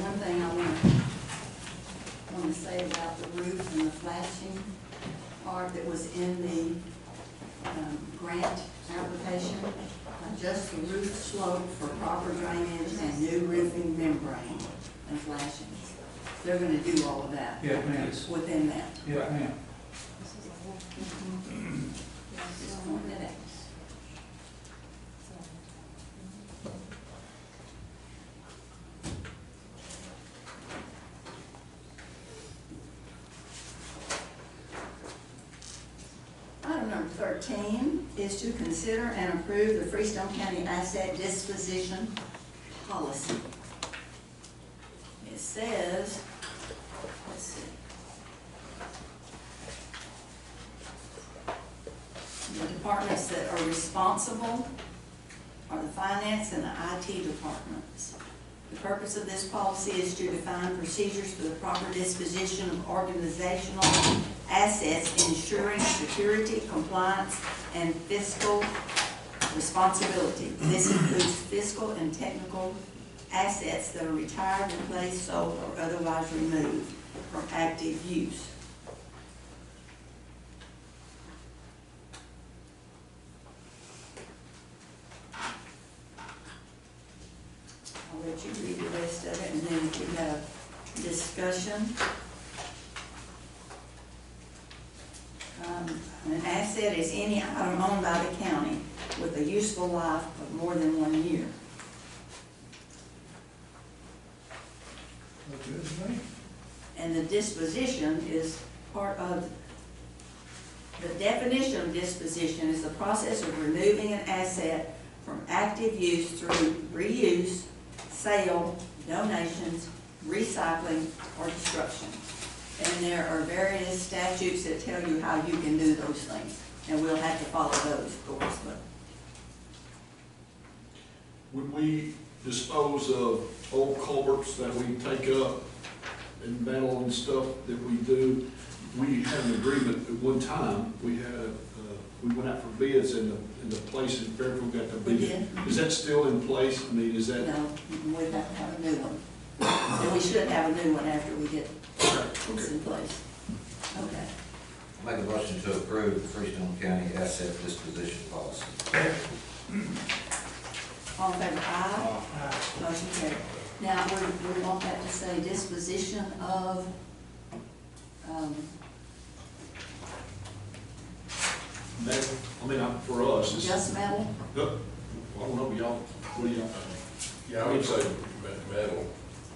one thing I want to say about the roof and the flashing part that was in the grant application. Just the roof slope for proper drainage and new roofing membrane and flashings. They're going to do all of that. Yeah, ma'am. Within that. Yeah, ma'am. Just pointing it out. Item number 13 is to consider and approve the Freestone County Asset Disposition Policy. It says, let's see, the departments that are responsible are the finance and the IT departments. The purpose of this policy is to define procedures for the proper disposition of organizational assets, ensuring security, compliance, and fiscal responsibility. This includes fiscal and technical assets that are retired, replaced, sold, or otherwise removed from active use. I'll let you read the rest of it, and then if you have discussion. An asset is any item owned by the county with a useful life of more than 1 year. Looks good to me. And the disposition is part of, the definition of disposition is the process of removing an asset from active use through reuse, sale, donations, recycling, or destruction. And there are various statutes that tell you how you can do those things, and we'll have to follow those, of course. But when we dispose of old culverts that we take up and metal and stuff that we do, we had an agreement at one time. We had we went out for bids, and the place in Fairfield got the bid. we did. Is that still in place? I mean, is that? No, we'd have to have a new one. And we should have a new one after we get this in place. Okay. Make a motion to approve the Freestone County Asset Disposition Policy. All in favor, aye? Aye. Motion carried. Now, we want that to say disposition of, Metal? I mean, for us, it's. just metal? I don't know, y'all, what do y'all think? Yeah, I would say metal,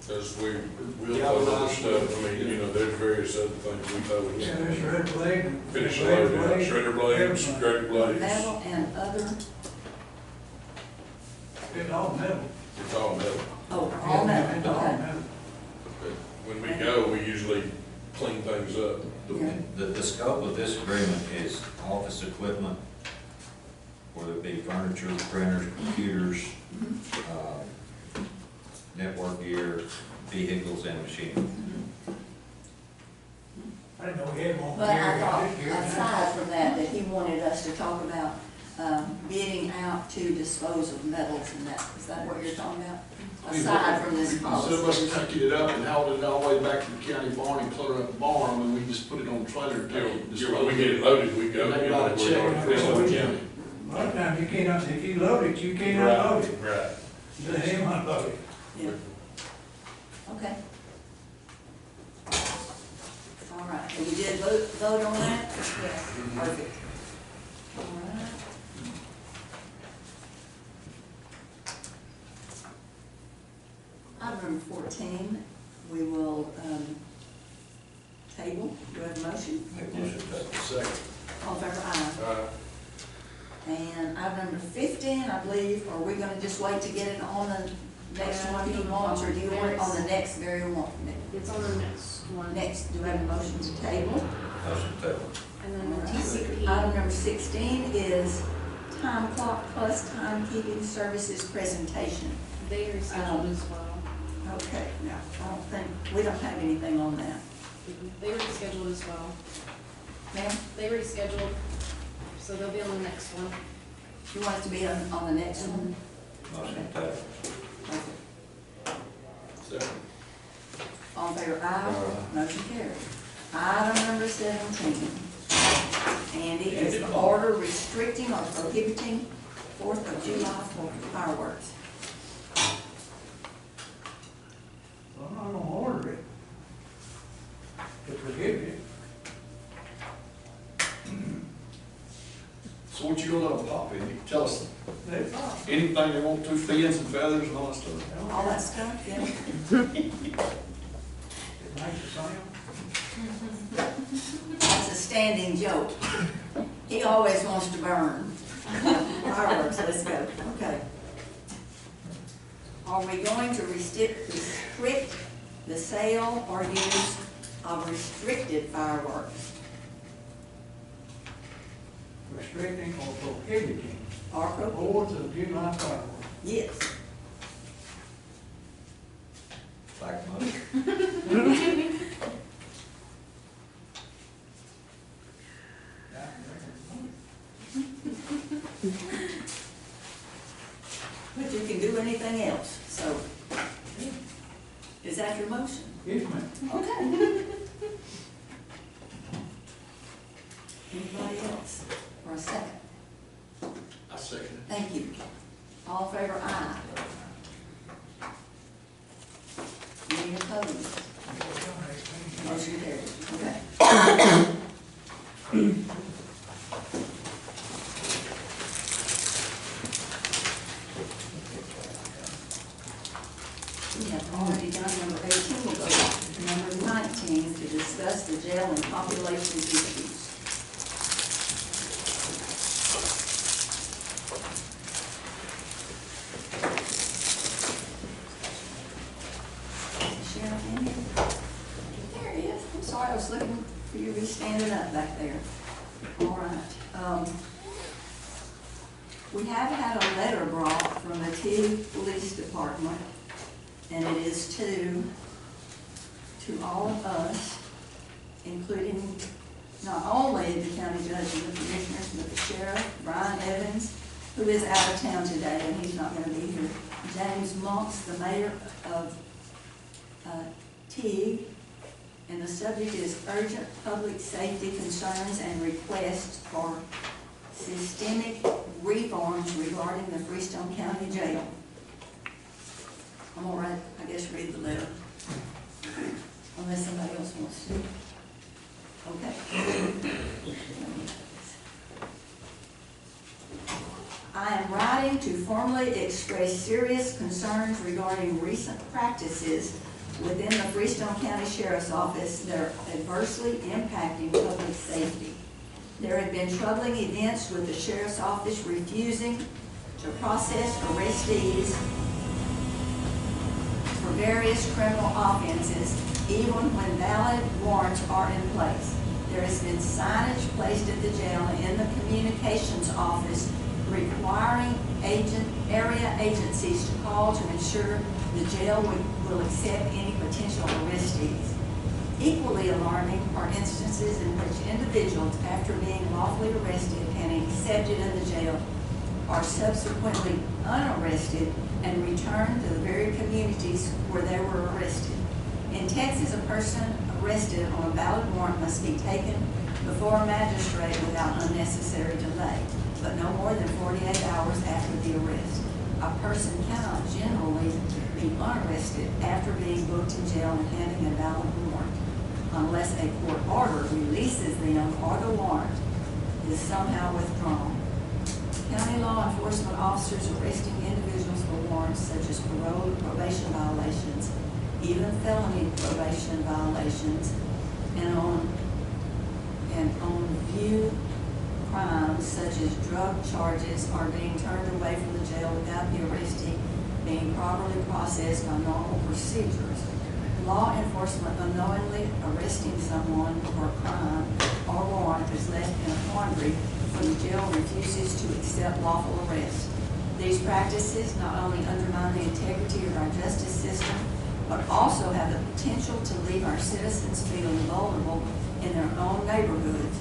because we'll Yeah, throw well, other stuff, I mean, you know, there's various other things we throw in. Yeah, there's shredder blade. Finish load, yeah, shredder blades, grater blades, Metal and other, It's all metal. it's all metal. oh, all metal, It's all okay. metal. But when we go, we usually clean things up. Yeah. The scope of this agreement is office equipment, whether it be furniture, printers, computers, network gear, vehicles, and machinery. I didn't know we had one. But I thought, aside from that, that he wanted us to talk about bidding out to dispose of metals and that. Is that what you're talking about? Aside from this Instead of us policy. taking it up and hauling it all the way back to the county barn and cluttering up the barn, and we just put it on the trailer. and take it, You know, when we get it loaded, we go. They you got know, to we check go it to Freestone out. County. A lot of times you cannot, if you load it, you cannot load it. Right. Let him unload it. Yeah. Okay. All right, and we did vote on that? Yes. Perfect. All right. Item number 14, we will table. Do I have a motion? Make a motion to Second. All in favor, aye. And item number 15, I believe, are we gonna just wait to get it on the next one he wants, or do you want it on the next very one? It's on the next one. Next, do I have a motion to table? motion table. And then the Alright. TCP. Item number 16 is time clock plus timekeeping services presentation. They rescheduled as well. Okay, now, I don't think, we don't have anything on that. They rescheduled as well. Ma'am, They rescheduled, so they'll be on the next one. you want it to be on the next one? Motion table. Okay. Second. favor, aye. Motion carried. Item number 17. Andy, is the order restricting or prohibiting 4th of July fireworks. Well, I'm not gonna order it. To prohibit it. So what you gonna let them pop in? You can tell us They fine. anything they want to, fins and feathers and all that stuff. All that stuff, yeah. It makes a sound. That's a standing joke. He always wants to burn. Fireworks, let's go. Okay. Are we going to restrict the sale or use of restricted fireworks? Restricting or prohibiting Or pro? 4th of July fireworks. Yes. Like most. But you can do anything else, so. Is that your motion? Yes, ma'am. Okay. Anybody else? For a second? I second it. Thank you. All in favor, aye. Any opposed? Motion carries. Okay. We have already done number 18, we'll go to number 19 to discuss the jail and population issues. Sheriff in here? There he is. I'm sorry, I was looking for you to be standing up back there. All right. We have had a letter brought from the Teague Police Department, and it is to all of us, including not only the county judge and the commissioners, but the sheriff, Brian Evans, who is out of town today, and he's not going to be here. James Monks, the mayor of Teague, and the subject is urgent public safety concerns and requests for systemic reforms regarding the Freestone County Jail. I'm all right, I guess, read the letter, unless somebody else wants to. Okay. I am writing to formally express serious concerns regarding recent practices within the Freestone County Sheriff's Office that are adversely impacting public safety. There have been troubling events with the Sheriff's Office refusing to process arrestees for various criminal offenses, even when valid warrants are in place. There has been signage placed at the jail and in the communications office requiring area agencies to call to ensure the jail will accept any potential arrestees. Equally alarming are instances in which individuals, after being lawfully arrested and accepted in the jail, are subsequently unarrested and returned to the very communities where they were arrested. In Texas, a person arrested on a valid warrant must be taken before a magistrate without unnecessary delay, but no more than 48 hours after the arrest. A person cannot generally be unarrested after being booked in jail and having a valid warrant, unless a court order releases them or the warrant is somehow withdrawn. County law enforcement officers arresting individuals for warrants such as parole and probation violations, even felony probation violations, and on view crimes such as drug charges are being turned away from the jail without the arrestee being properly processed by normal procedures. Law enforcement unknowingly arresting someone for a crime or warrant is left in a quandary when the jail refuses to accept lawful arrest. These practices not only undermine the integrity of our justice system, but also have the potential to leave our citizens feeling vulnerable in their own neighborhoods.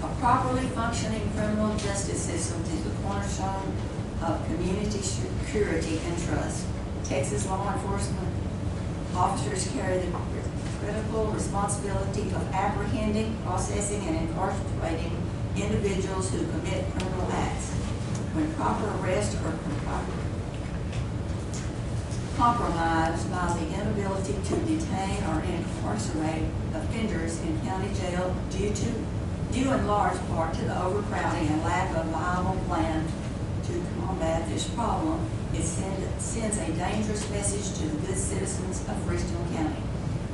A properly functioning criminal justice system is the cornerstone of community security and trust. Texas law enforcement Officers carry the critical responsibility of apprehending, processing, and incarcerating individuals who commit criminal acts. When proper arrest or compromised by the inability to detain or incarcerate offenders in county jail due in large part to the overcrowding and lack of viable plan to combat this problem, it sends a dangerous message to the good citizens of Freestone County.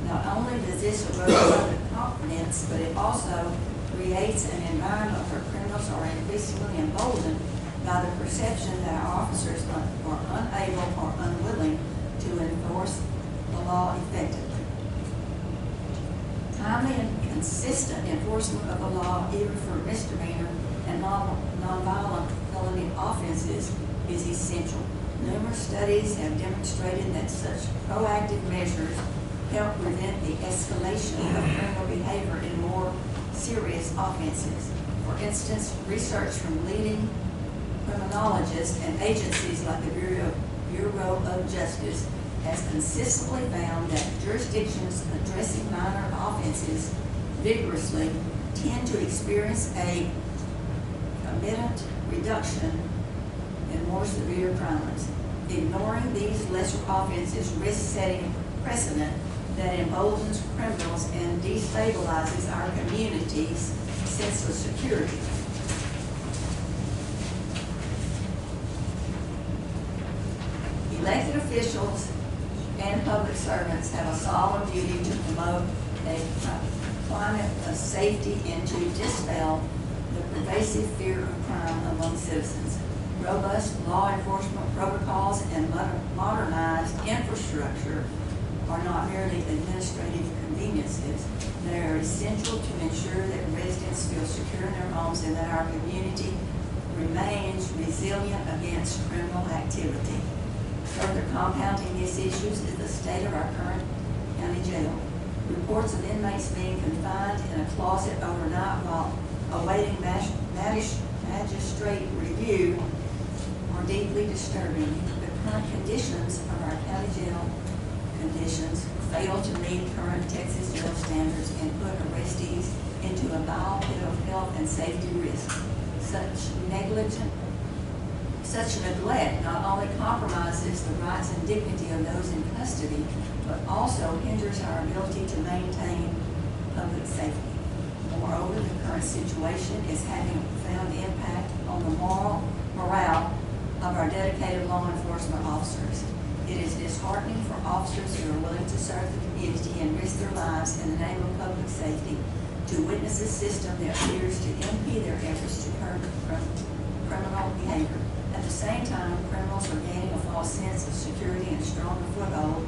Not only does this erode public confidence, but it also creates an environment where criminals are increasingly emboldened by the perception that our officers are unable or unwilling to enforce the law effectively. Timely and consistent enforcement of the law, even for misdemeanor and nonviolent felony offenses, is essential. Numerous studies have demonstrated that such proactive measures help prevent the escalation of criminal behavior in more serious offenses. For instance, research from leading criminologists and agencies like the Bureau of Justice has consistently found that jurisdictions addressing minor offenses vigorously tend to experience a commitment reduction in more severe crimes. Ignoring these lesser offenses risks setting precedent that emboldens criminals and destabilizes our community's sense of security. Elected officials and public servants have a solemn duty to promote a climate of safety and to dispel the pervasive fear of crime among citizens. Robust law enforcement protocols and modernized infrastructure are not merely administrative conveniences. They are essential to ensure that residents feel secure in their homes and that our community remains resilient against criminal activity. Further compounding these issues is the state of our current county jail. Reports of inmates being confined in a closet overnight while awaiting magistrate review are deeply disturbing. The current conditions of our county jail conditions fail to meet current Texas jail standards and put arrestees into a vile pit of health and safety risk. Such neglect not only compromises the rights and dignity of those in custody, but also hinders our ability to maintain public safety. Moreover, the current situation is having a profound impact on the morale of our dedicated law enforcement officers. It is disheartening for officers who are willing to serve the community and risk their lives in the name of public safety to witness a system that appears to impede their efforts to curb criminal behavior. At the same time, criminals are gaining a false sense of security and stronger foothold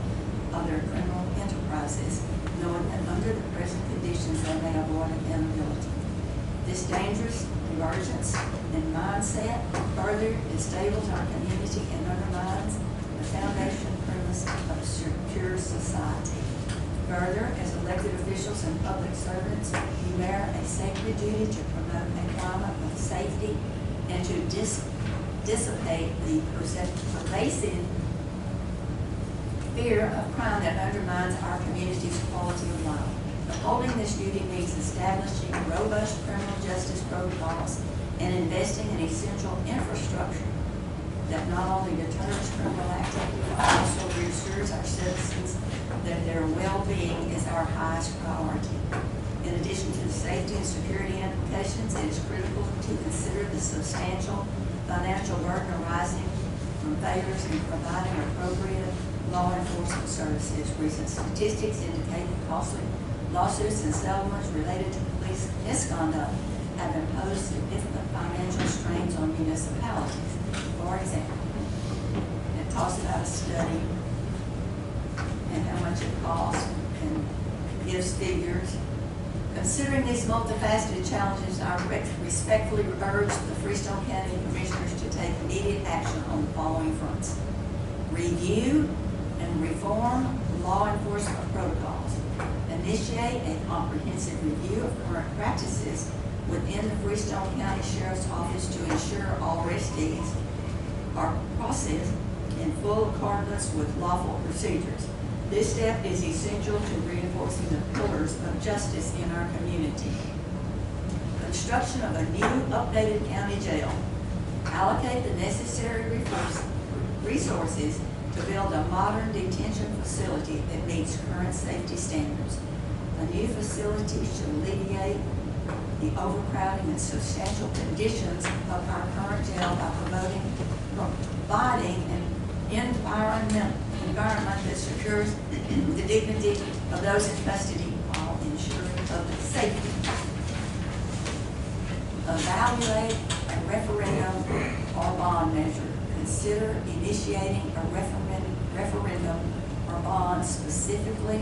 of their criminal enterprises, knowing that under the present conditions they may avoid accountability. This dangerous divergence in mindset further destables our community and undermines the foundation premise of a secure society. Further, as elected officials and public servants, you bear a sacred duty to promote a climate of safety and to dissipate the pervasive fear of crime that undermines our community's quality of life. Upholding this duty means establishing robust criminal justice protocols and investing in essential infrastructure that not only deters criminal activity, but also reassures our citizens that their well-being is our highest priority. In addition to the safety and security implications, it is critical to consider the substantial financial burden arising from failures in providing appropriate law enforcement services. Recent statistics indicate that costly lawsuits and settlements related to police misconduct have imposed significant financial strains on municipalities. For example, it talks about a study and how much it costs and gives figures. Considering these multifaceted challenges, I respectfully urge the Freestone County Commissioners to take immediate action on the following fronts. Review and reform law enforcement protocols. Initiate a comprehensive review of current practices within the Freestone County Sheriff's Office to ensure all arrestees are processed in full accordance with lawful procedures. This step is essential to reinforcing the pillars of justice in our community. Construction of a new updated county jail. Allocate the necessary resources to build a modern detention facility that meets current safety standards. A new facility should alleviate the overcrowding and substantial conditions of our current jail by providing an environment that secures the dignity of those in custody while ensuring public safety. Evaluate a referendum or bond measure. Consider initiating a referendum or bond specifically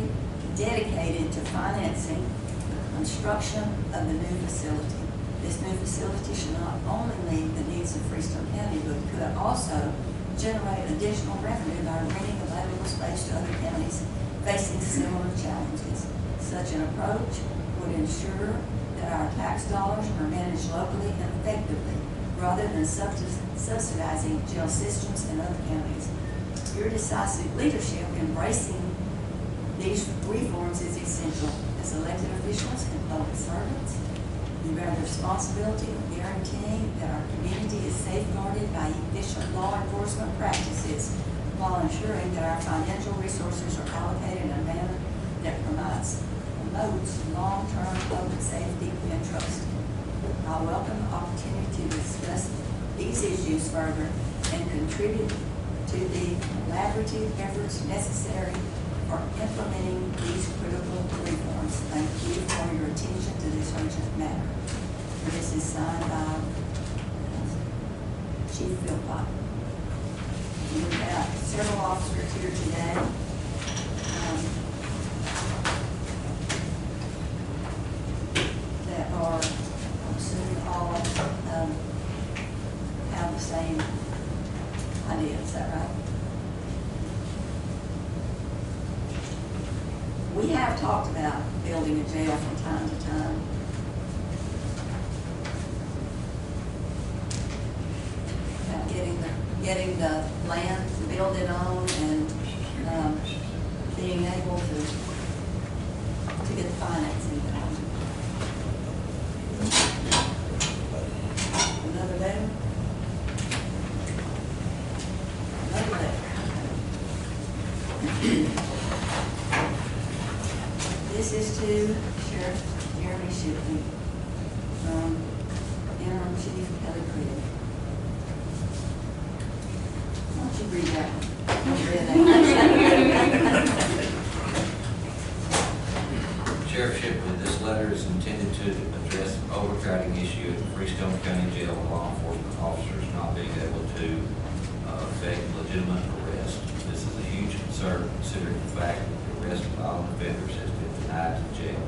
dedicated to financing the construction of the new facility. This new facility should not only meet the needs of Freestone County, but could also generate additional revenue by renting available space to other counties facing similar challenges. Such an approach would ensure that our tax dollars are managed locally and effectively, rather than subsidizing jail systems in other counties. Your decisive leadership embracing these reforms is essential. As elected officials and public servants, we bear the responsibility of guaranteeing that our community is safeguarded by efficient law enforcement practices while ensuring that our financial resources are allocated in a manner that promotes long-term public safety and trust. I welcome the opportunity to discuss these issues further and contribute to the collaborative efforts necessary for implementing these critical reforms. Thank you for your attention to this urgent matter. This is signed by Chief Philpott. We have several officers here today. That are, I'm assuming all have the same idea, is that right? We have talked about building a jail from time to time. About getting the land to build it on and being able to get the financing done. Another letter? Another letter. This is to Sheriff Jeremy Shipley from Interim Chief Kelly Creed. Why don't you read that one? I read that. Sheriff Shipley, this letter is intended to address the overcrowding issue at the Freestone County Jail and law enforcement officers not being able to effect legitimate arrest. This is a huge concern considering the fact that the arrest of violent offenders has been denied to jail.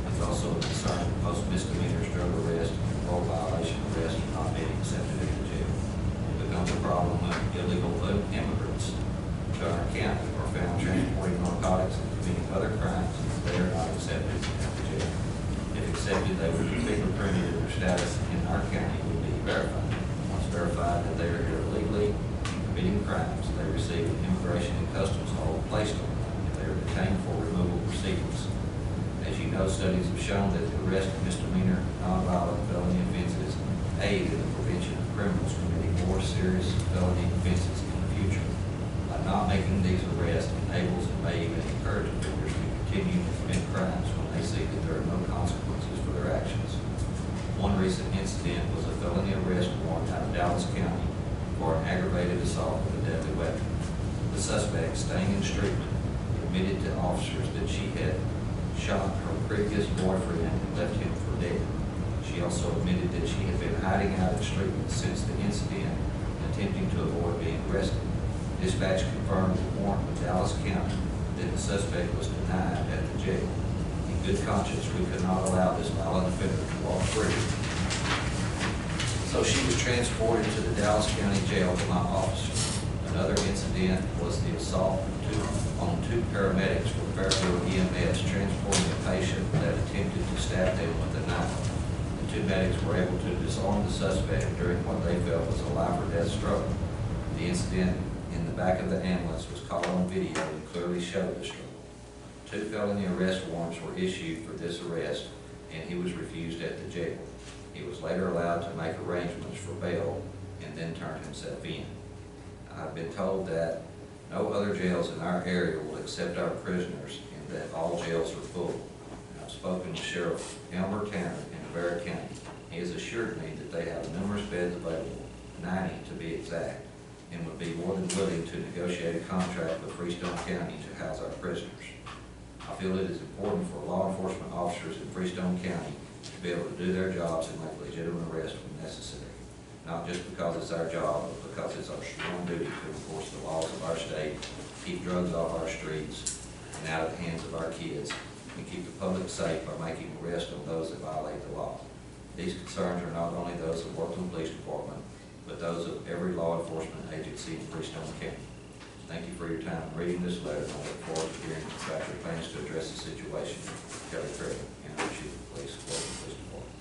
It's also a concern that most misdemeanors, drug arrest, and parole violation arrests are not being accepted into jail. It becomes a problem when illegal immigrants to our county are found transporting narcotics and committing other crimes. They are not accepted into jail. If accepted, they would be fingerprinted and their status in our county would be verified. Once verified that they are here illegally committing crimes, they receive an immigration and customs hold placed on them, and they are detained for removal proceedings. As you know, studies have shown that the arrest of misdemeanor, nonviolent felony offenses aid in the prevention of criminals committing more serious felony offenses in the future. By not making these arrests enables and may even encourage offenders to continue to commit crimes when they see that there are no consequences for their actions. One recent incident was a felony arrest warrant out of Dallas County for an aggravated assault with a deadly weapon. The suspect, staying in treatment, admitted to officers that she had shot her previous boyfriend and left him for dead. She also admitted that she had been hiding out in treatment since the incident, attempting to avoid being arrested. Dispatch confirmed the warrant with Dallas County that the suspect was denied at the jail. In good conscience, we could not allow this violent offender to walk free. So she was transported to the Dallas County Jail with my officer. Another incident was the assault on two paramedics from Fairfield EMS transporting a patient that attempted to stab them with a knife. The two medics were able to disarm the suspect during what they felt was a life or death struggle. The incident in the back of the ambulance was caught on video and clearly showed the struggle. 2 felony arrest warrants were issued for this arrest, and he was refused at the jail. He was later allowed to make arrangements for bail and then turned himself in. I've been told that no other jails in our area will accept our prisoners and that all jails are full. I've spoken to Sheriff Elmer Tanner in Navarre County. He has assured me that they have numerous beds available, 90 to be exact, and would be more than willing to negotiate a contract with Freestone County to house our prisoners. I feel it is important for law enforcement officers in Freestone County to be able to do their jobs and make legitimate arrests when necessary. Not just because it's our job, but because it's our sworn duty to enforce the laws of our state, keep drugs off our streets and out of the hands of our kids, and keep the public safe by making arrests on those that violate the law. These concerns are not only those of Wortham Police Department, but those of every law enforcement agency in Freestone County. Thank you for your time in reading this letter, and I look forward to hearing about your plans to address the situation. Kelly Craig, County Chief of Police, Wortham Police Department.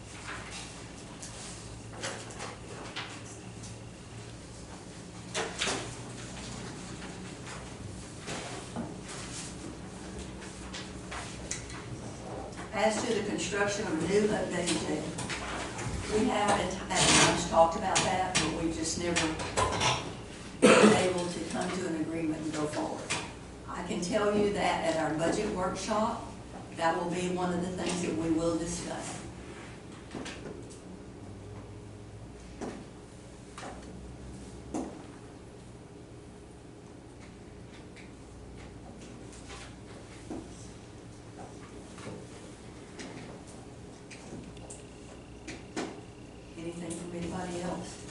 As to the construction of a new updated jail, we have at times talked about that, but we just never been able to come to an agreement and go forward. I can tell you that at our budget workshop, that will be one of the things that we will discuss. Anything from anybody else?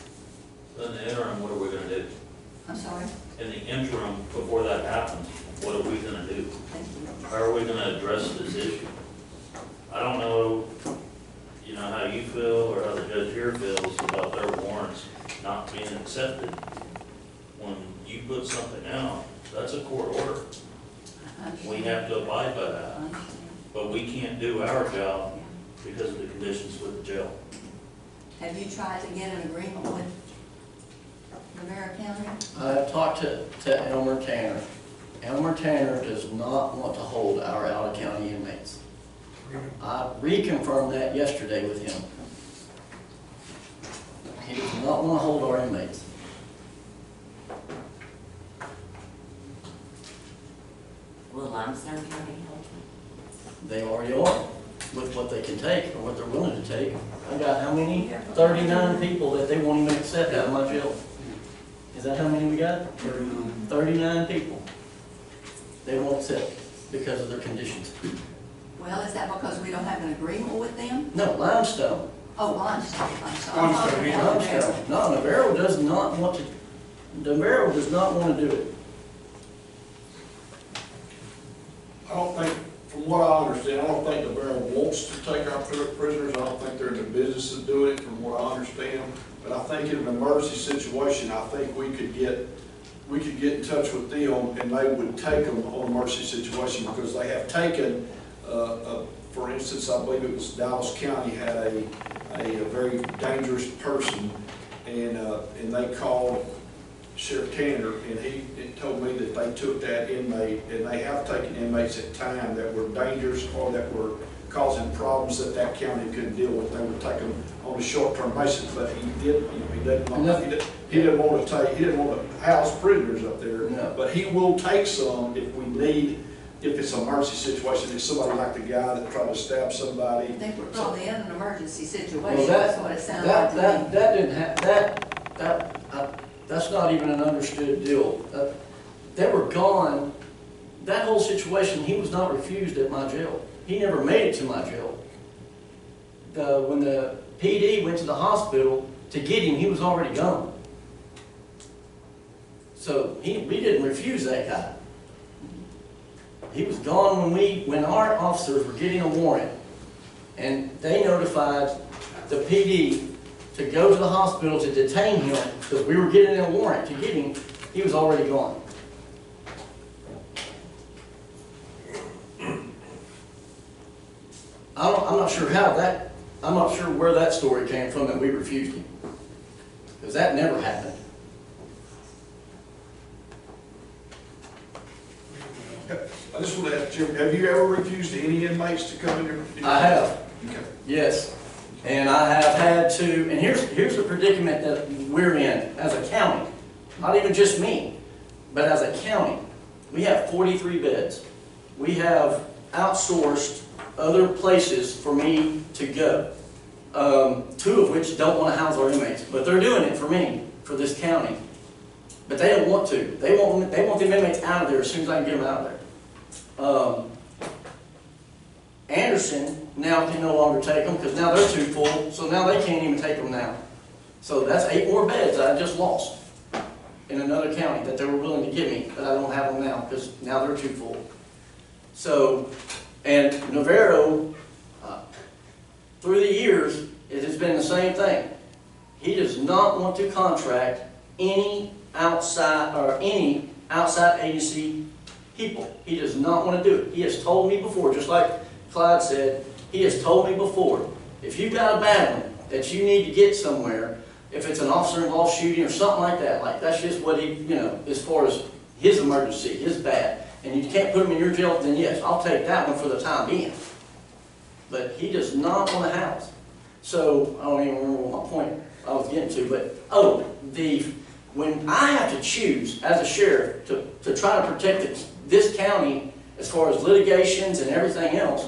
In the interim, what are we gonna do? I'm sorry? In the interim, before that happens, what are we gonna do? Thank you. How are we gonna address this issue? I don't know, you know, how you feel or how the judge here feels about their warrants not being accepted. When you put something out, that's a court order. I understand. We have to abide by I that. understand. But we can't do our job because of the conditions with the jail. Have you tried to get an agreement with Navarre County? I've talked to Elmer Tanner. Elmer Tanner does not want to hold our out-of-county inmates. I reconfirmed that yesterday with him. He does not want to hold our inmates. Will Limestone County help me? They already are, with what they can take or what they're willing to take. I got how many? 39 people that they won't even accept out of my jail. Is that how many we got? 39 people. They won't accept because of their conditions. Well, is that because we don't have an agreement with them? No, Limestone. Oh, Limestone, I'm sorry. Limestone. No, Navarro does not want to, Navarro does not want to do it. I don't think, from what I understand, I don't think the Navarre wants to take our prisoners. I don't think they're in the business of doing it, from what I understand. But I think in an emergency situation, I think we could get in touch with them and they would take them on emergency situation, because they have taken, for instance, I believe it was Dallas County had a very dangerous person, and they called Sheriff Tanner, and he told me that they took that inmate, and they have taken inmates at time that were dangerous or that were causing problems that that county couldn't deal with. They would take them on a short-term basis, but he didn't want to house prisoners up there. No. But he will take some if we need, if it's an emergency situation, if somebody like the guy that tried to stab somebody. I think we're probably in an emergency Well, situation, that's what it sounds like to me. that didn't that's not even an understood deal. They were gone, that whole situation, he was not refused at my jail. He never made it to my jail. When the PD went to the hospital to get him, he was already gone. So we didn't refuse that guy. He was gone when our officers were getting a warrant, and they notified the PD to go to the hospital to detain him because we were getting a warrant to get him. He was already gone. I'm not sure I'm not sure where that story came from that we refused him, because that never happened. I just want to ask Jim, have you ever refused any inmates to come in your? I have. Okay. Yes, and I have had to, and here's the predicament that we're in as a county. Not even just me, but as a county. We have 43 beds. We have outsourced other places for me to go. 2 of which don't want to house our inmates, but they're doing it for me, for this county. But they don't want to. They want the inmates out of there as soon as I can get them out of there. Anderson now can no longer take them because now they're too full, so now they can't even take them now. So that's 8 more beds that I just lost in another county that they were willing to give me, but I don't have them now because now they're too full. So, and Navarro, through the years, it has been the same thing. He does not want to contract any outside agency people. He does not want to do it. He has told me before, just like Clyde said, he has told me before, if you've got a bad one that you need to get somewhere, if it's an officer-involved shooting or something like that, like that's just what he, you know, as far as his emergency, his bad, and you can't put him in your jail, then yes, I'll take that one for the time being. But he does not want to house. So, I don't even remember what my point I was getting to, but, when I have to choose as a sheriff to try to protect this county as far as litigations and everything else,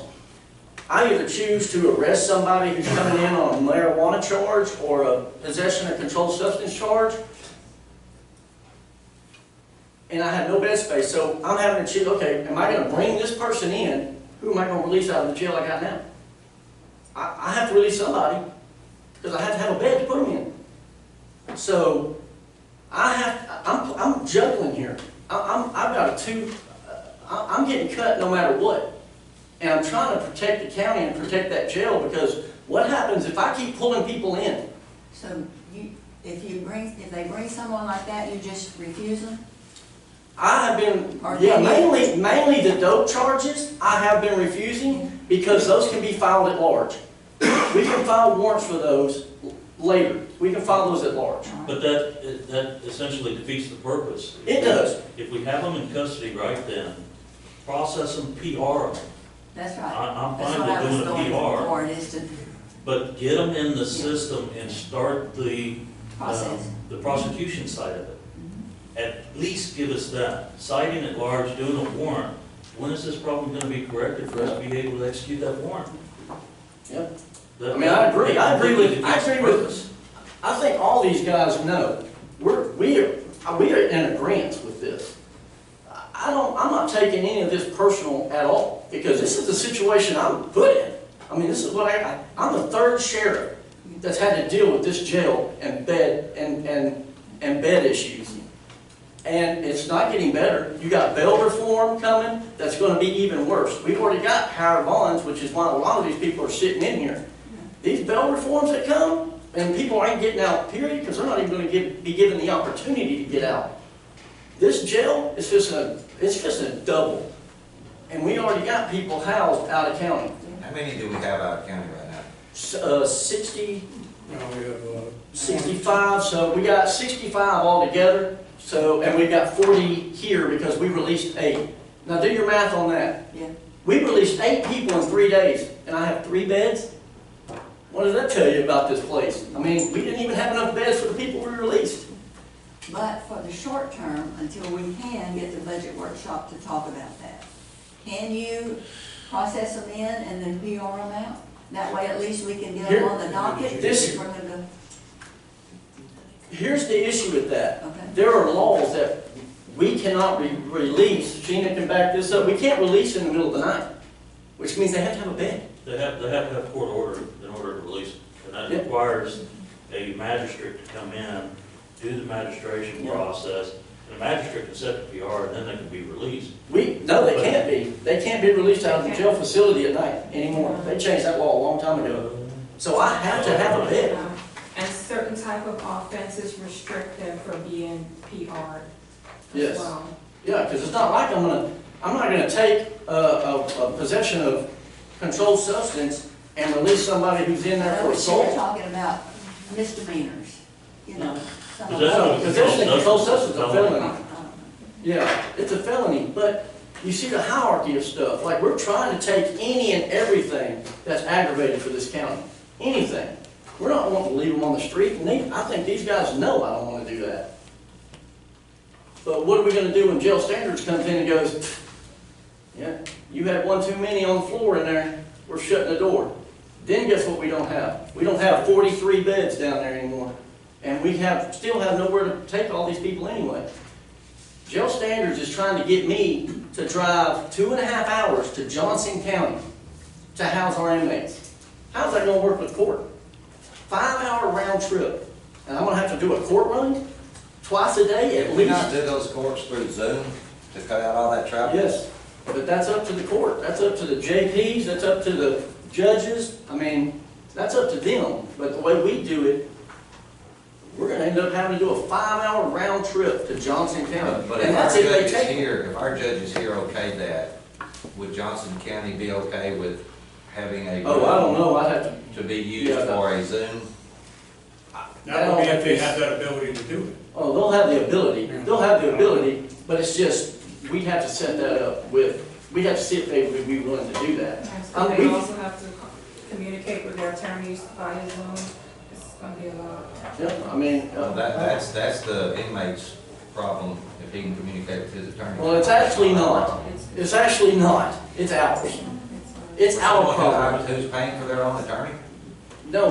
I either choose to arrest somebody who's coming in on a marijuana charge or a possession of controlled substance charge, and I have no bed space, so I'm having to choose, okay, am I going to bring this person in? Who am I going to release out of the jail I got now? I have to release somebody because I have to have a bed to put them in. So I'm juggling here. I've got I'm getting cut no matter what. And I'm trying to protect the county and protect that jail because what happens if I keep pulling people in? So if they bring someone like that, you just refuse them? I have been, yeah, mainly the dope charges I have been refusing because those can be filed at large. We can file warrants for those later. We can file those at large. But that essentially defeats the purpose. It does. If we have them in custody right then, process them, PR them. That's right. I'm That's fine what I was with doing going a PR. for, is to But get them in the system and start the process. the prosecution side of it. At least give us that. Citing at large, doing a warrant, when is this problem going to be corrected for us to be able to execute that warrant? Yep. I mean, I agree. I agree with. I think all these guys know we are in agreement with this. I'm not taking any of this personal at all because this is the situation I'm put in. I mean, this is what I'm the 3rd sheriff that's had to deal with this jail and bed and bed issues. And it's not getting better. You got bail reform coming that's going to be even worse. We've already got higher bonds, which is why a lot of these people are sitting in here. These bail reforms that come, and people aren't getting out, period, because they're not even going to be given the opportunity to get out. This jail is just a double. And we already got people housed out of county. How many do we have out of county right now? 60, Now we have, 65, so we got 65 altogether. So, and we've got 40 here because we released 8. Now do your math on that. Yeah. We released 8 people in 3 days, and I have 3 beds? What does that tell you about this place? I mean, we didn't even have enough beds for the people we released. But for the short term, until we can get the budget workshop to talk about that, can you process them in and then PR them out? That way at least we can get them on the docket. This- We're gonna Here's the issue with that. Okay. There are laws that we cannot release. Sheena can back this up. We can't release in the middle of the night, which means they have to have a bed. They have to have court order in order to release it. And that Yeah. requires a magistrate to come in, do the magistration Yeah. process, and the magistrate can set the PR, and then they can be released. No, they can't be. They can't be released out of the jail facility at night anymore. They changed that law a long time ago. So I have to have a bed. And certain type of offenses restrict them from being PR'd Yes. as well. Yeah, because it's not like I'm not gonna take a possession of controlled substance and release somebody who's in there for We're assault. talking about misdemeanors, you know. some of Possession those. of Possession of controlled substance is a felony. I don't know. Yeah, it's a felony, but You see the hierarchy of stuff. Like, we're trying to take any and everything that's aggravated for this county. Anything. We're not wanting to leave them on the street, and I think these guys know I don't want to do that. But what are we going to do when jail standards comes in and goes, yeah, you had one too many on the floor in there, we're shutting the door. Then guess what we don't have? We don't have 43 beds down there anymore. And we still have nowhere to take all these people anyway. Jail Standards is trying to get me to drive 2.5 hours to Johnson County to house our inmates. How's that going to work with court? 5-hour round trip. And I'm going to have to do a court run twice a day at Can we least. not do those courts through Zoom to cut out all that travel? Yes, but that's up to the court. That's up to the JPs. That's up to the judges. I mean, that's up to them. But the way we do it, we're going to end up having to do a 5-hour round trip to Johnson County. But And if our that's if they judges take it. here, if our judges here okay that, would Johnson County be okay with having a Oh, I don't know. I'd have to be used Yeah, for a Zoom? That would be if they have that ability to do it. Oh, they'll have the ability. They'll have the ability, but it's just, we'd have to set that up we'd have to see if they would be willing to do that. So they also have to communicate with their attorneys via Zoom. It's gonna be a lot. Yeah, I mean, That's the inmate's problem, if he can communicate with his attorney. well, it's actually not. It's actually not. It's ours. It's our problem. Who's paying for their own attorney? No,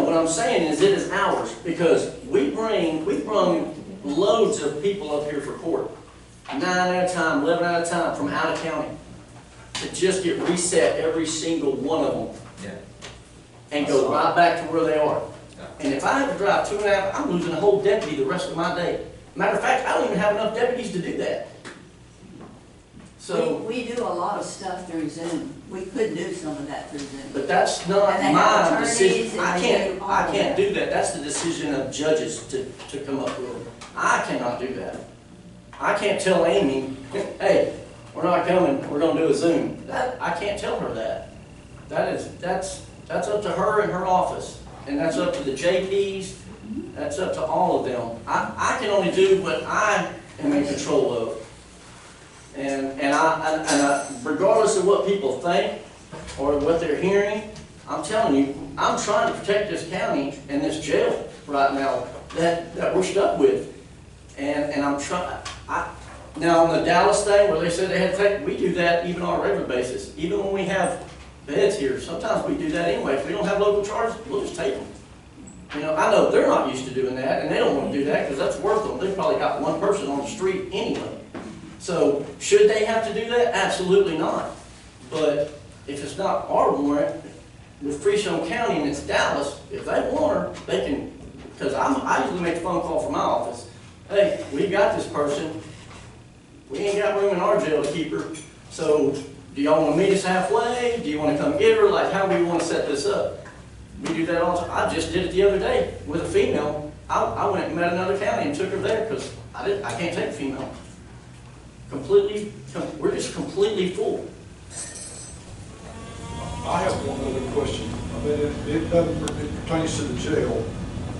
what I'm saying is it is ours, because we bring loads of people up here for court. 9 at a time, 11 at a time from out of county. To just get reset every single one of them. Yeah. And go right back to where they are. Yeah. And if I have to drive 2.5, I'm losing a whole deputy the rest of my day. Matter of fact, I don't even have enough deputies to do that. So, We do a lot of stuff through Zoom. We could do some of that through Zoom. but that's not And they have my attorneys decision. and I they can't, do all I of can't that. do that. That's the decision of judges to come up with. I cannot do that. I can't tell Amy, hey, we're not coming, we're gonna do a Zoom. I can't tell her that. That's up to her and her office. And that's up to the JPs, that's up to all of them. I can only do what I am in control of. And regardless of what people think or what they're hearing, I'm telling you, I'm trying to protect this county and this jail right now that we're stuck with. And I'm trying, now on the Dallas thing where they said they had to take, we do that even on a regular basis. Even when we have beds here, sometimes we do that anyway. If we don't have local charges, we'll just take them. You know, I know they're not used to doing that, and they don't want to do that because that's worth them. They've probably got one person on the street anyway. So, should they have to do that? Absolutely not. But if it's not our warrant, with Freestone County and it's Dallas, if they want her, they can, because I usually make a phone call from my office. Hey, we got this person. We ain't got room in our jail to keep her. So, do y'all want to meet us halfway? Do you want to come get her? Like, how do we want to set this up? We do that all the time. I just did it the other day with a female. I went and met another county and took her there because I can't take a female. We're just completely full. I have one other question. I mean, it doesn't, it pertains to the jail,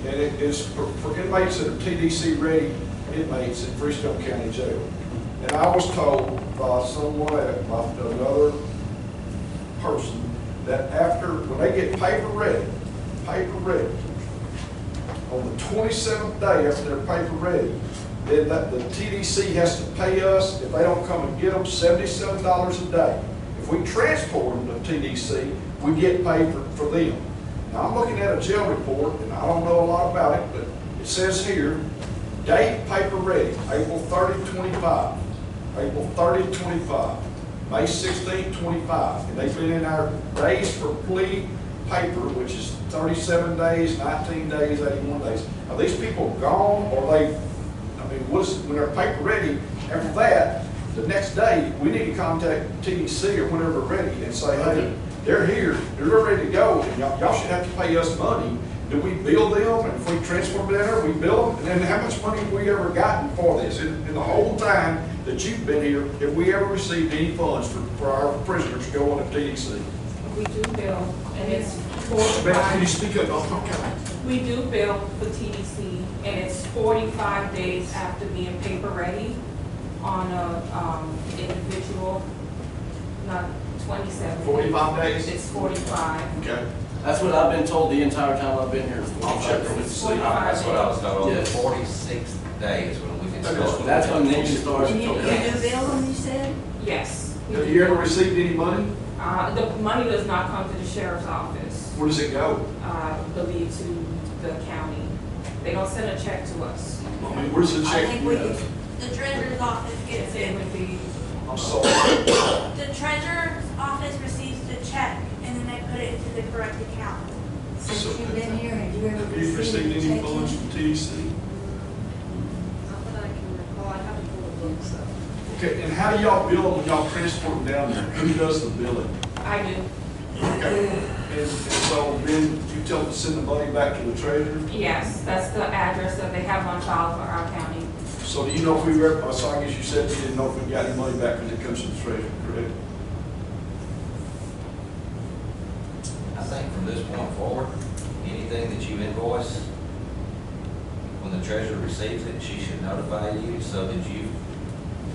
and it is for inmates that are TDC ready inmates in Freestone County Jail. And I was told by someone, by another person, that when they get paper ready, on the 27th day after they're paper ready, then the TDC has to pay us, if they don't come and get them, $77 a day. If we transport them to TDC, we get paid for them. Now, I'm looking at a jail report, and I don't know a lot about it, but it says here, date paper ready, April 30, 25, April 30, 25, May 16, 25. And they've been in our days for plea paper, which is 37 days, 19 days, 81 days. Are these people gone, or when they're paper ready, after that, the next day, we need to contact TDC or whenever we're ready and say, hey, they're here, they're ready to go, and y'all should have to pay us money. Do we bill them? And if we transform it there, we bill them? And then how much money have we ever gotten for this? In the whole time that you've been here, have we ever received any funds for our prisoners going to TDC? We do bill, and it's Can you 45, speak up? Okay. we do bill for TDC, and it's 45 days after being paper ready. on a, individual, not 27. 45 days? It's 45. Okay. That's what I've been told the entire time I've been here. I'll check with the city. That's what I was told, Yes. 46 days when we can That start. is- That's when they start. And you do bill them, you said? Yes. Have you ever received any money? The money does not come to the sheriff's office, Where does it go? I believe to the county. They don't send a check to us. I mean, where's the I check? think we could, The treasurer's office gets It it. would be, I'm sorry. The treasurer's office receives the check and then they put it into the correct account. since you've been here, have you ever Have you received received a any check? funds from TDC? Not that I can recall, I have to pull the books up. Okay, and how do y'all bill when y'all transport them down there? Who does the billing? I do. Okay, and so then you tell them to send the money back to the treasurer? Yes, that's the address that they have on file for our county. So do you know if we ever, so I guess you said you didn't know if we got any money back because it comes to the treasurer, correct? I think from this point forward, anything that you invoice, when the treasurer receives it, she should notify you so that you've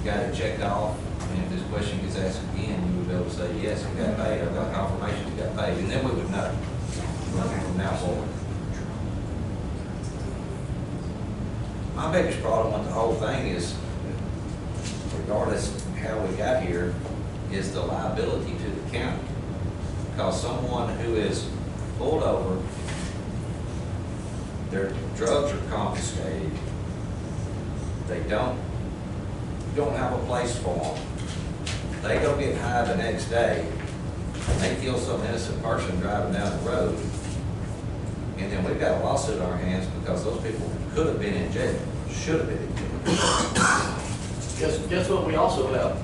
got it checked off. And if this question gets asked again, you would be able to say, yes, it got paid, I've got confirmation it got paid, and then we would know from now forward. My biggest problem with the whole thing is, regardless of how we got here, is the liability to the county. Because someone who is pulled over, their drugs are confiscated, they don't have a place for them, they go get high the next day, and they kill some innocent person driving down the road, and then we've got a lawsuit on our hands because those people could have been in jail, should have been in jail. Guess what we also have?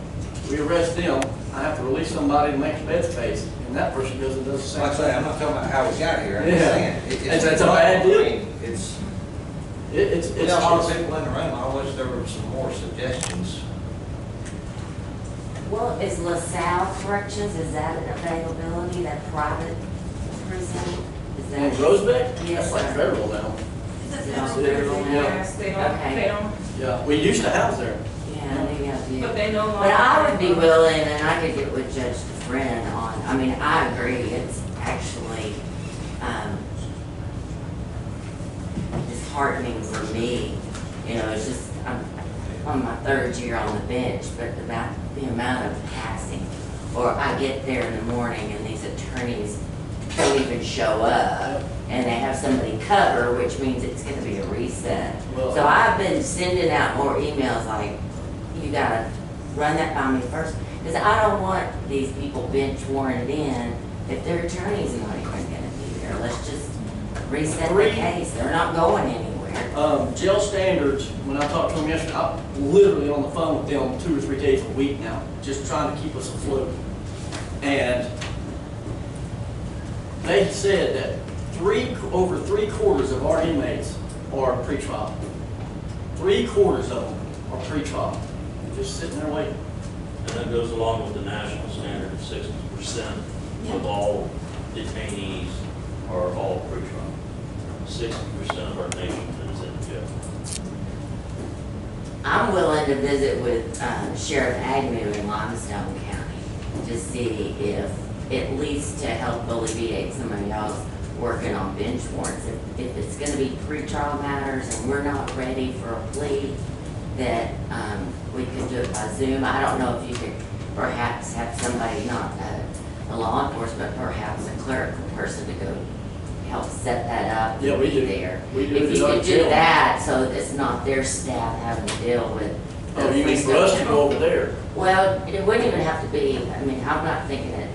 We arrest them, I have to release somebody to make the bed space, and that person goes and does the same Like I say, I'm thing. not talking about how we got here, I'm Yeah. just saying. That's a bad deal. I mean, It's, It's we got a lot of people in the room, I wish there were some more suggestions. Well, is LaSalle Corrections, is that an availability, that private prison? Is And that? Rosebeck? Yes, That's like sir. federal now. Is it Yeah. federal? Yeah. Yes, they don't, Okay. they don't, Yeah, we used to have there. Yeah, maybe I do. but they no longer. But I would be willing, and I could get with Judge DeFren on, I mean, I agree, it's actually, disheartening for me. You know, it's just, I'm on my third year on the bench, but about the amount of passing. Or I get there in the morning and these attorneys don't even show up, and they have somebody cover, which means it's gonna be a reset. Well- So I've been sending out more emails like, you gotta run that by me first, because I don't want these people bench warranted in if their attorney's not even gonna be there. Let's just reset the case, they're not going anywhere. Jail standards, when I talked to them yesterday, I'm literally on the phone with them 2 or 3 days a week now, just trying to keep us afloat. And they said that over 3/4 of our inmates are pretrial. 3/4 of them are pretrial, just sitting there waiting. And that goes along with the national standard of 60% of all detainees are all pretrial. 60% of our nation is in jail. I'm willing to visit with Sheriff Agnew in Limestone County to see if, at least to help alleviate some of y'all's working on bench warrants. If it's gonna be pretrial matters and we're not ready for a plea, that we could do it by Zoom. I don't know if you could perhaps have somebody, not a law enforcement, perhaps a clerical person to go help set that up. Yeah, we be do. there. We do. If It's you our could jail. do that, so that it's not their staff having to deal with. Oh, you mean for us to go over there? Well, it wouldn't even have to be, I mean, I'm not thinking it,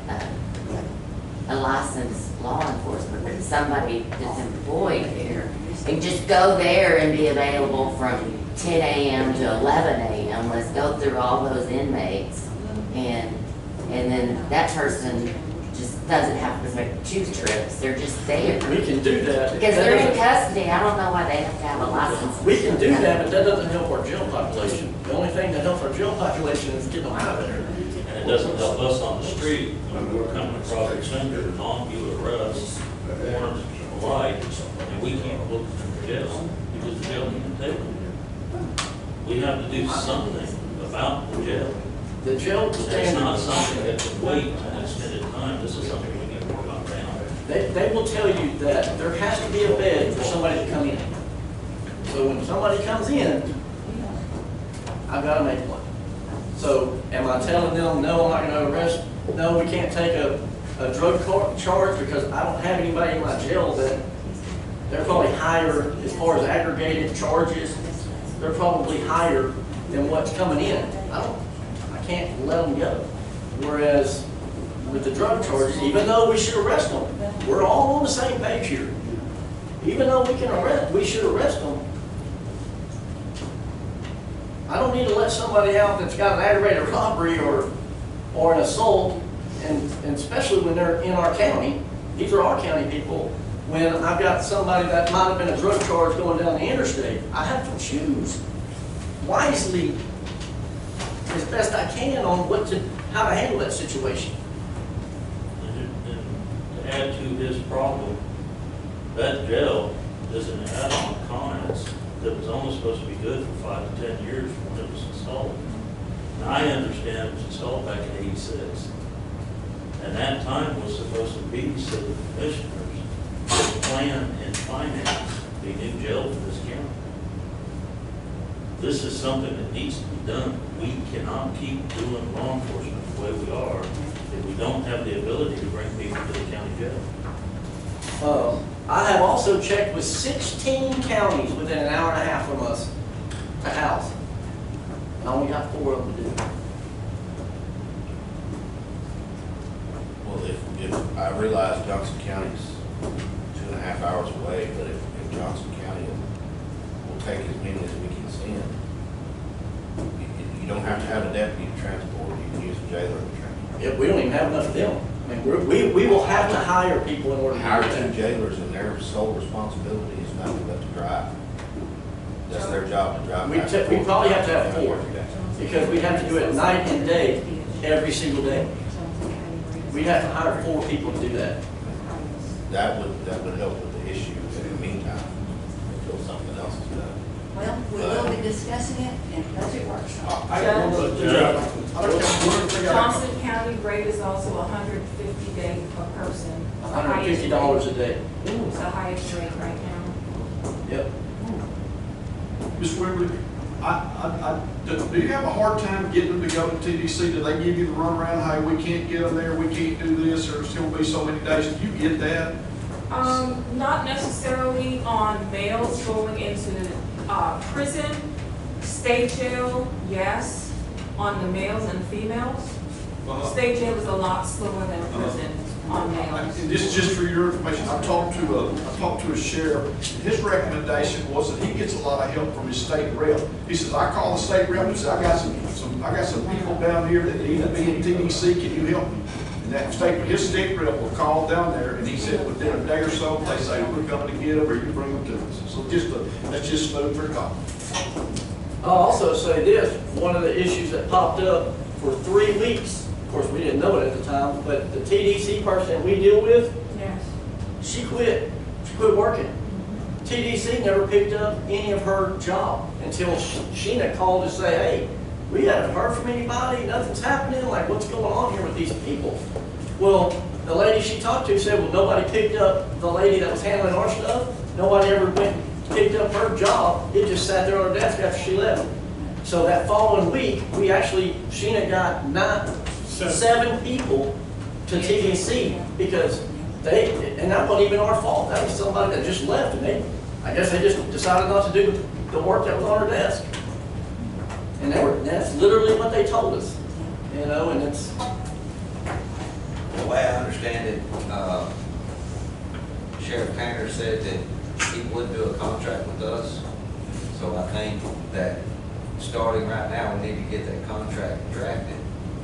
a licensed law enforcement, but somebody that's employed there. And just go there and be available from 10 a.m. to 11 a.m. Let's go through all those inmates. And then that person just doesn't have to make 2 trips, they're just there. We can do that. Because they're in custody, I don't know why they have to have a license. We can do that, but that doesn't help our jail population. The only thing that helps our jail population is getting them out of there. And it doesn't help us on the street when we're coming across the center, non-viewed arrests, warrants, light, and we can't look at the jail because the jail can't take them. We have to do something about the jail. The jail It's standards. not something that can wait an extended time, this is something we can work on now. They will tell you that there has to be a bed for somebody to come in. So when somebody comes in, I've got to make one. So am I telling them, no, I'm not going to arrest? No, we can't take a drug charge because I don't have anybody in my jail that they're probably higher as far as aggregated charges. They're probably higher than what's coming in. I can't let them go. Whereas with the drug charges, even though we should arrest them, we're all on the same page here. Even though we should arrest them. I don't need to let somebody out that's got an aggravated robbery or an assault, and especially when they're in our county. These are our county people. When I've got somebody that might have been a drug charge going down the interstate, I have to choose wisely as best I can on how to handle that situation. And to add to his problem, that jail is an add-on Connex that was only supposed to be good for 5 to 10 years when it was installed. And I understand it was installed back in '86. And that time was supposed to be so the commissioners could plan and finance a new jail for this county. This is something that needs to be done. We cannot keep doing law enforcement the way we are if we don't have the ability to bring people to the county jail. I have also checked with 16 counties within an hour and a half from us to house. And I only got 4 of them to do. Well, if I realize Johnson County's 2.5 hours away, but if Johnson County will take as many as we can send, you don't have to have a deputy to transport, you can use a jailer to transport. Yeah, we don't even have enough of them. I mean, we will have to hire people in order to Hire do 2 that. jailers and their sole responsibility is nothing but to drive. That's their job to drive. We probably have to have 4 because we have to do it night and day every single day. We'd have to hire 4 people to do that. That would help with the issue in the meantime, until something else is done. Well, we will be discussing it in budget workshop. Johnson County rate is also $150 a day per person. $150 a day. It's the highest rate right now. Yep. Mr. Wimberly, do you have a hard time getting them to go to TDC? Do they give you the runaround, hey, we can't get them there, we can't do this, or there's going to be so many days? Do you get that? Not necessarily on males going into prison, state jail, yes, on the males and females. State jail is a lot slower than prison on males. And this is just for your information. I talked to a sheriff. His recommendation was that he gets a lot of help from his state rep. He says, I call the state rep and say, I got some people down here that need to be in TDC. Can you help me? And that his state rep will call down there, and he said within a day or so, they say we're coming to get them, or you bring them to us. So that's just food for thought. I'll also say this, one of the issues that popped up for 3 weeks, of course, we didn't know it at the time, but the TDC person that we deal with, Yes. she quit. She quit working. TDC never picked up any of her job until Sheena called to say, hey, we haven't heard from anybody, nothing's happening, like what's going on here with these people? Well, the lady she talked to said, well, nobody picked up the lady that was handling our stuff. Nobody ever went and picked up her job. It just sat there on her desk after she left. So that following week, Sheena got 7 people to TDC because and that wasn't even our fault. That was somebody that just left, and I guess they just decided not to do the work that was on her desk. And that's literally what they told us, and it's. The way I understand it, Sheriff Tanner said that he would do a contract with us. So I think that starting right now, we need to get that contract drafted.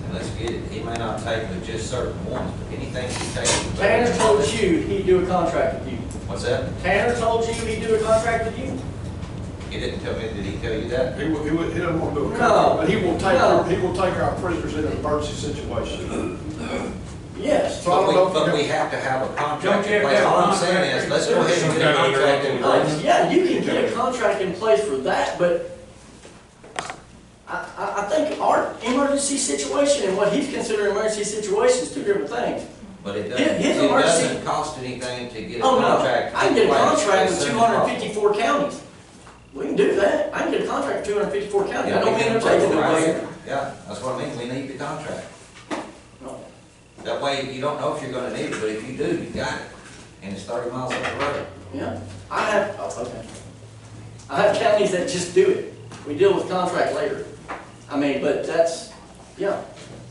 And let's get it. He may not take with just certain ones, but anything he takes. Tanner told you he'd do a contract with you. What's that? Tanner told you he'd do a contract with you? He didn't tell me, did he tell you that? He doesn't want to do a No. contract, but he will take our prisoners in an emergency situation. Yes. So I don't know. But we have to have a contract in place. All I'm saying is, let's go ahead and get a contract in place. Yeah, you can get a contract in place for that, but I think our emergency situation and what he's considering emergency situation is two different things. But it His doesn't, it emergency- doesn't cost anything to get a Oh, no, contract. I can get a in place contract as with soon as 254 counties. We can do that. I can get a contract with 254 counties. possible. I don't mean they're taking it away. Yeah, that's what I mean, we need the contract. No. That way, you don't know if you're gonna need it, but if you do, you got it, and it's 30 miles up the road. Yeah, I have, oh, okay. I have counties that just do it. We deal with contract later. I mean, but that's, yeah,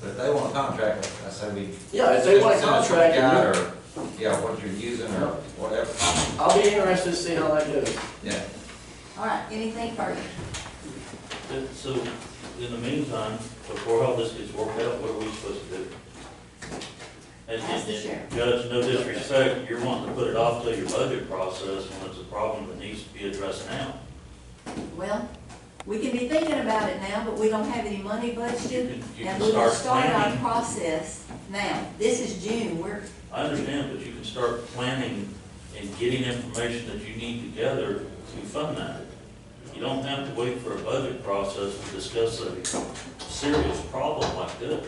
But if they want a contract, I say we. yeah, if they want a send us what contract, you got, then or, yeah, what you're using, or whatever. I'll be interested to see how that goes. Yeah. All right, anything further? So, in the meantime, before all this gets worked out, what are we supposed to do? And, Ask the sheriff. Judge, no disrespect, you're wanting to put it off till your budget process when it's a problem that needs to be addressed now. Well, we can be thinking about it now, but we don't have any money budgeted, You and can we will start start our planning. process now. This is June, I understand, but you can start planning and getting information that you need together to fund that. You don't have to wait for a budget process to discuss a serious problem like this.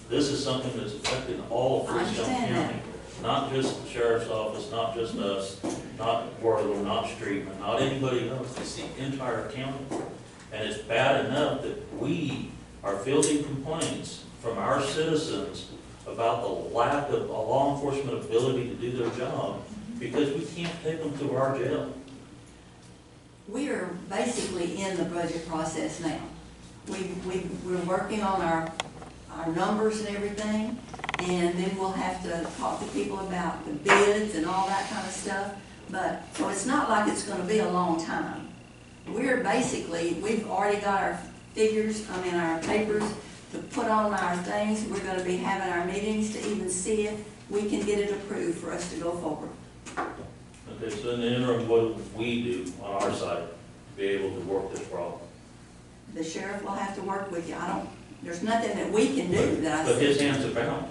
This is something that's affecting all of I Freestone understand that. County, not just the sheriff's office, not just us, not Worthing, not Streetman, not anybody else, it's the entire county. And it's bad enough that we are fielding complaints from our citizens about the lack of a law enforcement ability to do their job because we can't take them to our jail. we are basically in the budget process now. We're working on our numbers and everything, and then we'll have to talk to people about the bids and all that kind of stuff. But, so it's not like it's gonna be a long time. We're basically, we've already got our figures, our papers to put on our things. We're gonna be having our meetings to even see if we can get it approved for us to go forward. Okay, so in the interim, what do we do on our side to be able to work this problem? The sheriff will have to work with you. There's nothing that we can do that I But his see. hands are bound.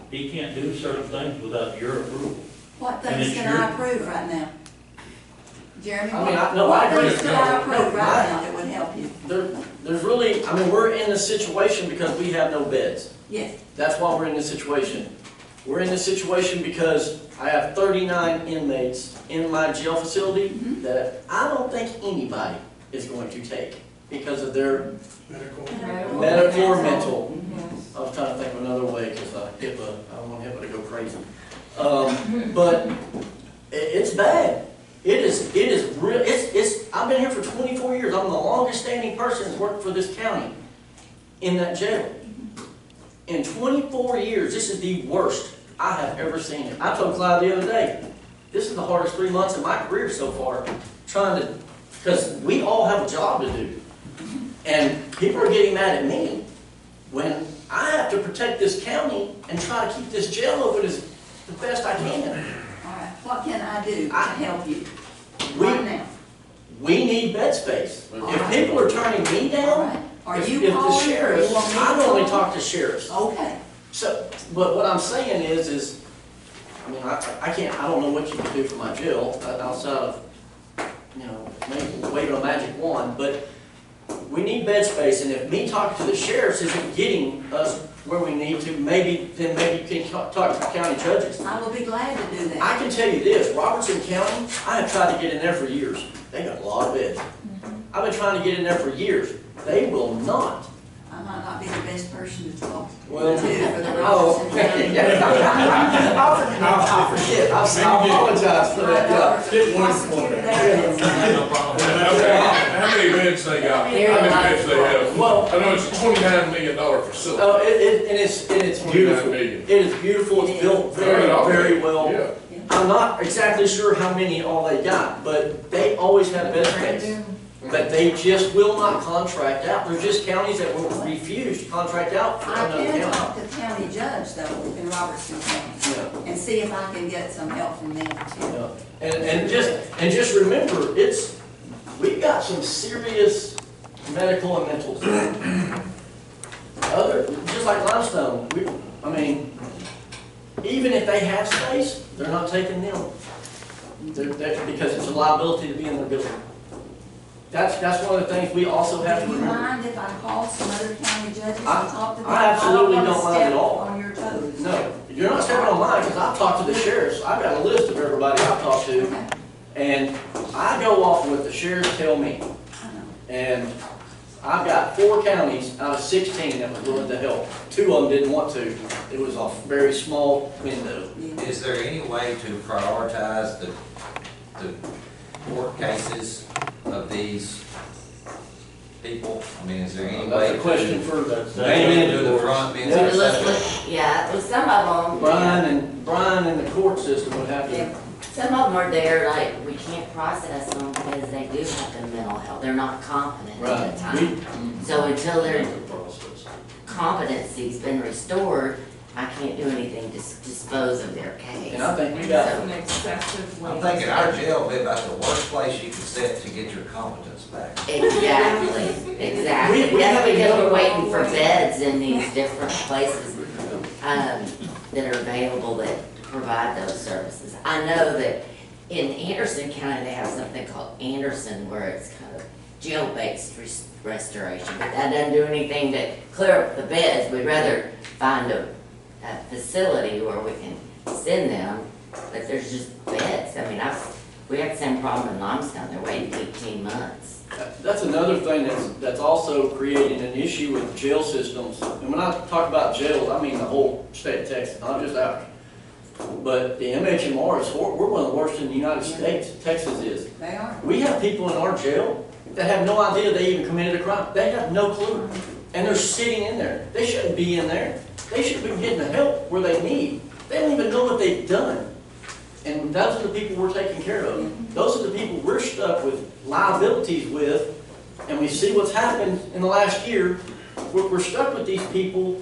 He can't do certain things without your approval. What and things it's can your- I approve right now? Jeremy, I mean, what no, I what agree. things can I approve No, right now that would help you? There's really, we're in this situation because we have no beds. Yes, That's why we're in this situation. We're in this situation because I have 39 inmates in my jail facility that I don't think anybody is going to take because of their medical or mental. I was trying to think of another way because HIPAA, I don't want HIPAA to go crazy. But it's bad. It is real, I've been here for 24 years. I'm the longest standing person that's worked for this county in that jail. In 24 years, this is the worst I have ever seen it. I told Clyde the other day, this is the hardest 3 months of my career so far, because we all have a job to do. And people are getting mad at me when I have to protect this county and try to keep this jail open as the best I can. all right. What can I do to help you We, right now? we need bed space. All If right. people are turning me All down, right. Are if you the calling or you sheriffs, want me to I only call? talk to sheriffs. Okay, So, but what I'm saying is, I can't, I don't know what you can do for my jail outside of, maybe waving a magic wand, but we need bed space, and if me talking to the sheriffs isn't getting us where we need to, maybe you can talk to the county judges. I will be glad to do that. I can tell you this, Robertson County, I have tried to get in there for years. They got a lot of beds. I've been trying to get in there for years. They will not. I might not be the best person to talk to Well, for the oh, Robertson County. I forget, I apologize for that, yeah. Get one How many beds they got? How many beds they have? Well, I know it's a $29 million facility. oh, it's beautiful. 29 million. It is beautiful, it's built very, very well. Yeah. I'm not exactly sure how many all they got, but they always have bed space. But they just will not contract out. There's just counties that will refuse to contract out for I another can county. talk to county judge though in Robertson County Yeah. and see if I can get some help from them too. Yeah. And just remember, we've got some serious medical and mental stuff. Just like Limestone, even if they have space, they're not taking them. Because it's a liability to be in their building. That's one of the things we also have to Do you remember. mind if I call some other county judges and I- talk to them? I absolutely don't mind at all. On your toes. No, you're not stepping on mine, because I've talked to the sheriffs, I've got a list of everybody I've talked to, Okay, and I go off what the sheriffs tell me. I know. And I've got 4 counties out of 16 that was willing to help. 2 of them didn't want to. It was a very small window. Yeah. Is there any way to prioritize the court cases of these people? I mean, is there any way That's to? a question for That's- Amy Do and the front being Yeah. Yeah, well, some of them. Brian and the court system would have Yeah, to. some of them are there, like, we can't process them because they do have the mental health, they're not competent at Right. the time. So until their competency's been restored, I can't do anything to dispose of their case. And I think we And got, that's an excessive way. I'm thinking our jail would be about the worst place you could set to get your competence back. Exactly, exactly. We That's have a because we're young- waiting for beds in these different places, that are available that provide those services. I know that in Anderson County, they have something called Anderson, where it's kind of jail-based restoration, but that doesn't do anything to clear up the beds. We'd rather find a facility where we can send them, but there's just beds. I mean, we have the same problem in Limestone, they're waiting 18 months. that's another thing that's also creating an issue with jail systems. And when I talk about jails, I mean the whole state of Texas, not just ours. But the MHMRs, we're one of the worst in the United States, Texas is. They are. We have people in our jail that have no idea they even committed a crime. They have no clue. And they're sitting in there. They shouldn't be in there. They should be getting the help where they need. They don't even know what they've done. And those are the people we're taking care of. Those are the people we're stuck with liabilities with. And we see what's happened in the last year. We're stuck with these people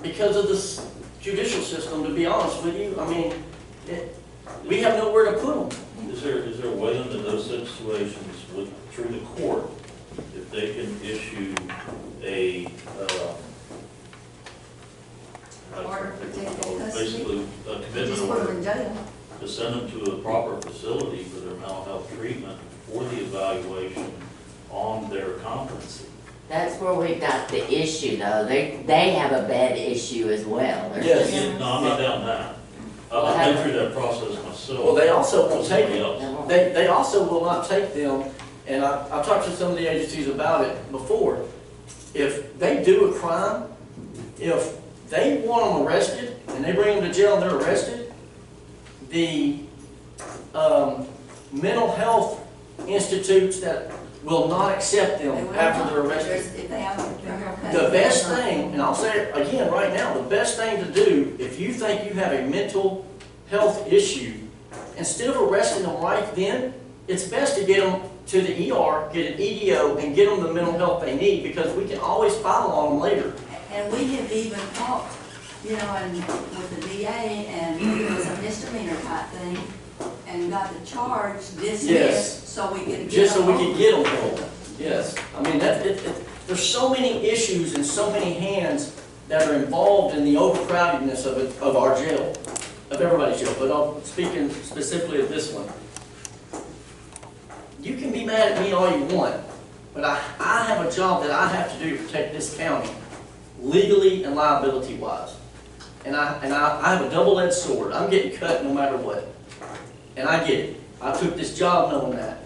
because of this judicial system, to be honest with you. I mean, we have nowhere to put them. Is there a way under those situations with, through the court, if they can issue a, Order of protective custody. basically a commitment Just put them order in jail. to send them to a proper facility for their mental health treatment for the evaluation on their competency? That's where we've got the issue, though. They have a bed issue as well. There's Yes. just- No, I'm not down that. Well, I've been through that process myself. Well, they also won't take Somebody it. else. They also will not take them, and I've talked to some of the agencies about it before. If they do a crime, if they want them arrested, and they bring them to jail and they're arrested, the mental health institutes that will not accept They them will after not. they're arrested. If they have a criminal case. The best thing, and I'll say it again right now, the best thing to do, if you think you have a mental health issue, instead of arresting them right then, it's best to get them to the ER, get an EDO, and get them the mental health they need, because we can always file on them later. And we have even talked, you know, and with the DA, and it was a misdemeanor type thing, and got the charge Yes. dismissed, so we could get Just so we them can get them help. Yes, I mean, there's so many issues and so many hands that are involved in the overcrowdedness of our jail, of everybody's jail, but I'm speaking specifically of this one. You can be mad at me all you want, but I have a job that I have to do to protect this county, legally and liability wise. And I have a double-edged sword. I'm getting cut no matter what. And I get it. I took this job knowing that.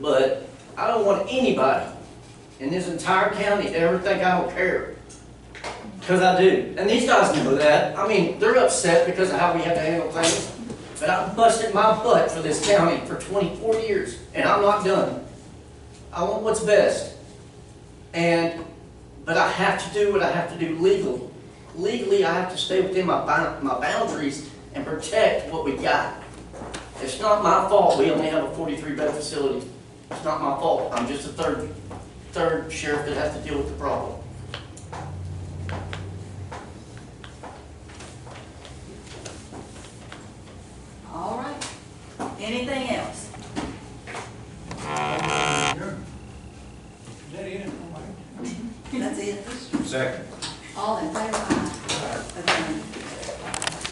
But I don't want anybody in this entire county to ever think I don't care. Because I do. And these guys know that. I mean, they're upset because of how we have to handle things. But I've busted my butt for this county for 24 years. And I'm not done. I want what's best. But I have to do what I have to do legally. Legally, I have to stay within my boundaries and protect what we got. It's not my fault we only have a 43-bed facility. It's not my fault. I'm just a third sheriff that has to deal with the problem. All right. Anything else? Is that it? That's it. Second.